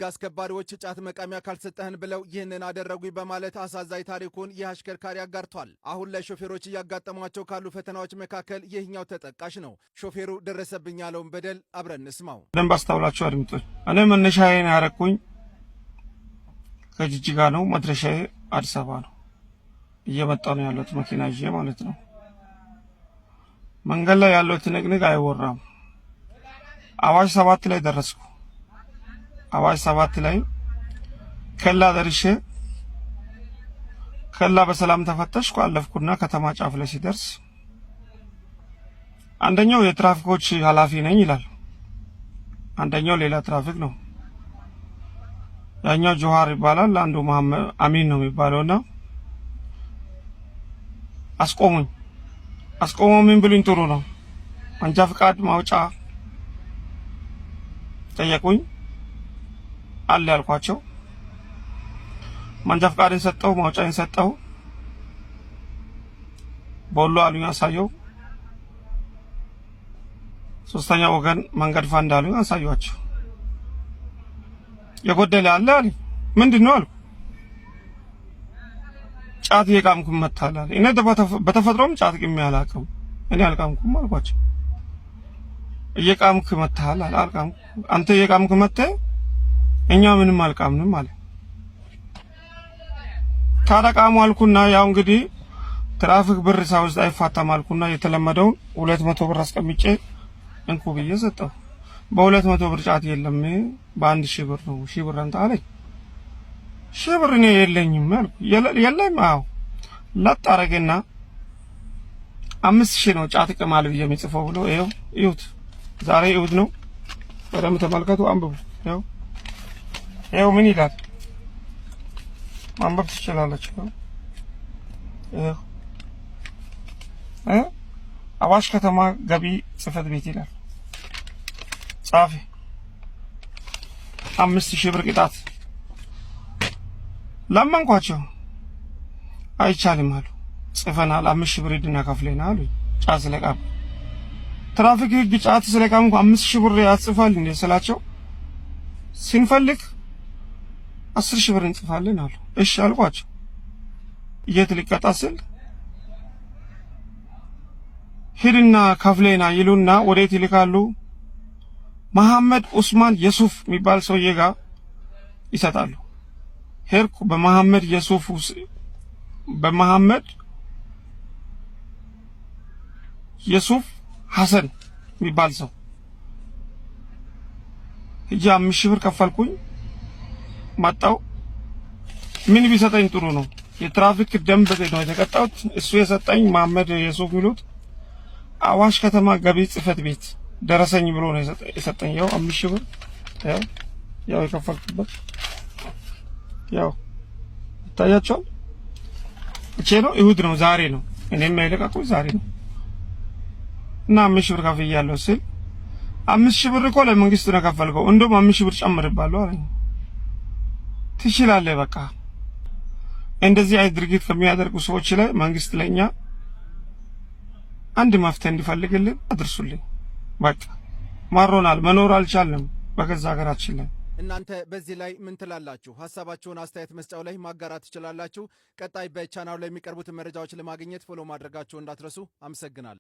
የህግ አስከባሪዎች ጫት መቃሚያ ካልሰጠህን ብለው ይህንን አደረጉኝ በማለት አሳዛኝ ታሪኩን የአሽከርካሪ አጋርቷል። አሁን ላይ ሾፌሮች እያጋጠሟቸው ካሉ ፈተናዎች መካከል ይህኛው ተጠቃሽ ነው። ሾፌሩ ደረሰብኝ ያለውን በደል አብረን እንስማው። ደንብ አስተውላችሁ አድምጡኝ። እኔ መነሻዬን ያረኩኝ ከጅጅጋ ነው፣ መድረሻዬ አዲስ አበባ ነው። እየመጣሁ ነው ያለሁት መኪና ይዤ ማለት ነው። መንገድ ላይ ያለው ትንቅንቅ አይወራም። አዋሽ 7 ላይ ደረስኩ። አዋሽ 7 ላይ ከላ ደርሼ ከላ በሰላም ተፈተሽኩ አለፍኩና ከተማ ጫፍ ላይ ሲደርስ አንደኛው የትራፊኮች ኃላፊ ነኝ ይላል፣ አንደኛው ሌላ ትራፊክ ነው። ያኛው ጆሃር ይባላል፣ አንዱ መሐመድ አሚን ነው የሚባለውና አስቆሙኝ ምን ብሉኝ ጥሩ ነው መንጃ ፍቃድ ማውጫ ጠየቁኝ አለ ያልኳቸው። መንጃ ፍቃድን ሰጠው፣ ማውጫን ሰጠው። ቦሎ አሉኝ አሳየው። ሶስተኛ ወገን መንገድ ፋንዳ አሉኝ አሳየዋቸው። የጎደለ አለ አለኝ። ምንድነው አልኩ። ጫት የቃምኩ መታላል። እኔ በተፈጥሮም ጫት ቅሜ አላውቅም፣ እኔ አልቃምኩም አልኳቸው። እየቃምክ መታል አልቃምኩ። አንተ እየቃምክ መተህ እኛ ምንም አልቃምንም አለ። ታረቃሙ አልኩና ያው እንግዲህ ትራፊክ ብር ሳውዝ አይፋታም አልኩና የተለመደውን 200 ብር አስቀምጬ እንኩ ብዬ ሰጠው። በ200 ብር ጫት የለም በ1000 ብር ነው። 1000 ብር አንተ አለኝ። 1000 ብር እኔ የለኝም አልኩ። የለም አዎ ለጥ አረገና 5000 ነው ጫት ቅማል ብዬ የሚጽፈው ብሎ ይሁት ዛሬ እሁድ ነው። በደም ተመልከቱ፣ አንብቡ። ይኸው ምን ይላል ማንበብ ትችላላችሁ። አዋሽ ከተማ ገቢ ጽሕፈት ቤት ይላል። ጻፊ 5000 ብር ቅጣት። ለማንኳቸው አይቻልም አሉ። ጽፈናል 5000 ብር ሂድና ከፍለና አሉ። ጫት ስለቃም ትራፊክ ህግ ጫት ስለቃም 5000 ብር ያጽፋል እንዴ ስላቸው ሲንፈልግ 10000 ብር እንጽፋለን አሉ። እሺ አልኳቸው። የት ሊቀጣ ስል ሂድና ከፍለና ይሉና ወዴት ይልካሉ? መሐመድ ኡስማን የሱፍ የሚባል ሰውዬ ጋር ይሰጣሉ። ሄድኩ። በመሐመድ የሱፍ ሐሰን የሚባል ሰው ሂጂ 5000 ብር ከፈልኩኝ። መጣው። ምን ቢሰጠኝ ጥሩ ነው? የትራፊክ ደንብ ነው የተቀጣሁት። እሱ የሰጠኝ መሐመድ የሱፍ ሚሉት አዋሽ ከተማ ገቢ ጽሕፈት ቤት ደረሰኝ ብሎ ነው የሰጠኝ። ያው 5000 ብር ያው የከፈልኩበት ያው ታያቸው። እቼ ነው እሁድ ነው ዛሬ ነው እኔም የለቀቁኝ ዛሬ ነው። እና 5000 ብር ከፍያለሁ ስል 5000 ብር እኮ ለመንግስት ነው ከፈልከው፣ እንደውም 5000 ብር ጨምርባለሁ አለኝ። ትችላለህ በቃ እንደዚህ አይነት ድርጊት ከሚያደርጉ ሰዎች ላይ መንግስት ለኛ አንድ መፍትሄ እንዲፈልግልን አድርሱልኝ። በቃ ማሮናል፣ መኖር አልቻልንም በገዛ ሀገራችን ላይ። እናንተ በዚህ ላይ ምን ትላላችሁ? ሐሳባችሁን አስተያየት መስጫው ላይ ማጋራት ትችላላችሁ። ቀጣይ በቻናሉ ላይ የሚቀርቡትን መረጃዎች ለማግኘት ፎሎ ማድረጋችሁ እንዳትረሱ። አመሰግናለሁ።